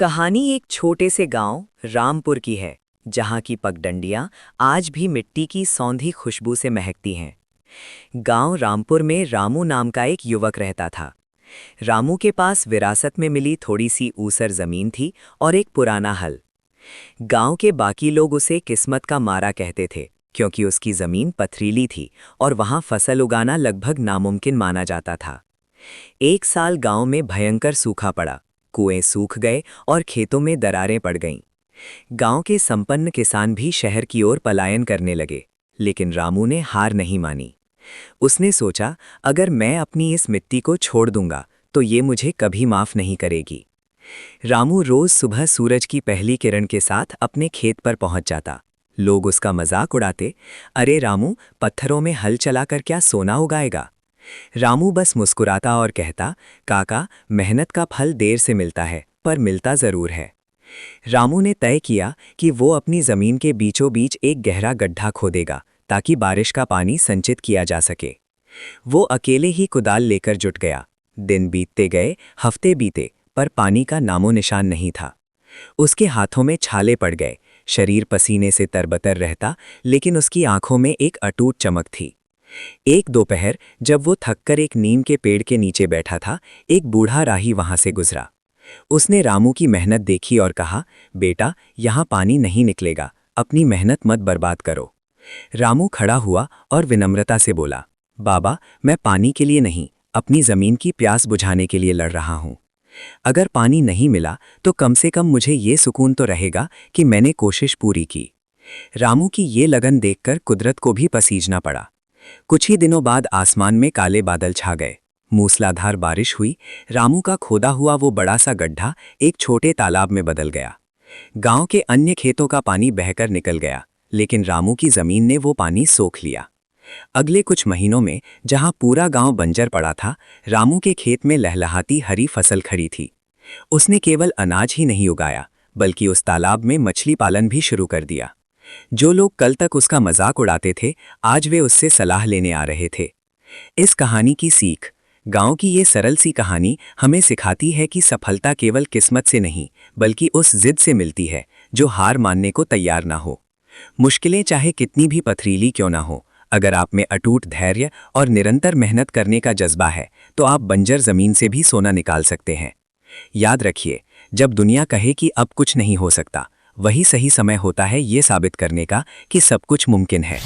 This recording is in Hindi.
कहानी एक छोटे से गांव रामपुर की है, जहां की पगडंडियां आज भी मिट्टी की सौंधी खुशबू से महकती हैं। गांव रामपुर में रामू नाम का एक युवक रहता था। रामू के पास विरासत में मिली थोड़ी सी ऊसर जमीन थी और एक पुराना हल। गांव के बाकी लोग उसे किस्मत का मारा कहते थे, क्योंकि उसकी जमीन पथरीली थी और वहां फसल उगाना लगभग नामुमकिन माना जाता था। एक साल गांव में भयंकर सूखा पड़ा। कुएं सूख गए और खेतों में दरारें पड़ गईं। गांव के संपन्न किसान भी शहर की ओर पलायन करने लगे, लेकिन रामू ने हार नहीं मानी। उसने सोचा, अगर मैं अपनी इस मिट्टी को छोड़ दूंगा तो ये मुझे कभी माफ नहीं करेगी। रामू रोज सुबह सूरज की पहली किरण के साथ अपने खेत पर पहुंच जाता। लोग उसका मजाक उड़ाते, अरे रामू, पत्थरों में हल चलाकर क्या सोना उगाएगा? रामू बस मुस्कुराता और कहता, काका, मेहनत का फल देर से मिलता है, पर मिलता जरूर है। रामू ने तय किया कि वो अपनी जमीन के बीचों बीच एक गहरा गड्ढा खोदेगा, ताकि बारिश का पानी संचित किया जा सके। वो अकेले ही कुदाल लेकर जुट गया। दिन बीतते गए, हफ्ते बीते, पर पानी का नामो निशान नहीं था। उसके हाथों में छाले पड़ गए, शरीर पसीने से तरबतर रहता, लेकिन उसकी आंखों में एक अटूट चमक थी। एक दोपहर जब वो थककर एक नीम के पेड़ के नीचे बैठा था, एक बूढ़ा राही वहां से गुजरा। उसने रामू की मेहनत देखी और कहा, बेटा, यहाँ पानी नहीं निकलेगा, अपनी मेहनत मत बर्बाद करो। रामू खड़ा हुआ और विनम्रता से बोला, बाबा, मैं पानी के लिए नहीं, अपनी जमीन की प्यास बुझाने के लिए लड़ रहा हूँ। अगर पानी नहीं मिला तो कम से कम मुझे ये सुकून तो रहेगा कि मैंने कोशिश पूरी की। रामू की ये लगन देखकर कुदरत को भी पसीजना पड़ा। कुछ ही दिनों बाद आसमान में काले बादल छा गए। मूसलाधार बारिश हुई। रामू का खोदा हुआ वो बड़ा सा गड्ढा एक छोटे तालाब में बदल गया। गांव के अन्य खेतों का पानी बहकर निकल गया, लेकिन रामू की जमीन ने वो पानी सोख लिया। अगले कुछ महीनों में जहां पूरा गांव बंजर पड़ा था, रामू के खेत में लहलहाती हरी फसल खड़ी थी। उसने केवल अनाज ही नहीं उगाया, बल्कि उस तालाब में मछली पालन भी शुरू कर दिया। जो लोग कल तक उसका मजाक उड़ाते थे, आज वे उससे सलाह लेने आ रहे थे। इस कहानी की सीख, गांव की ये सरल सी कहानी हमें सिखाती है कि सफलता केवल किस्मत से नहीं, बल्कि उस जिद से मिलती है जो हार मानने को तैयार ना हो। मुश्किलें चाहे कितनी भी पथरीली क्यों ना हो, अगर आप में अटूट धैर्य और निरंतर मेहनत करने का जज्बा है, तो आप बंजर जमीन से भी सोना निकाल सकते हैं। याद रखिए, जब दुनिया कहे कि अब कुछ नहीं हो सकता, वही सही समय होता है ये साबित करने का कि सब कुछ मुमकिन है।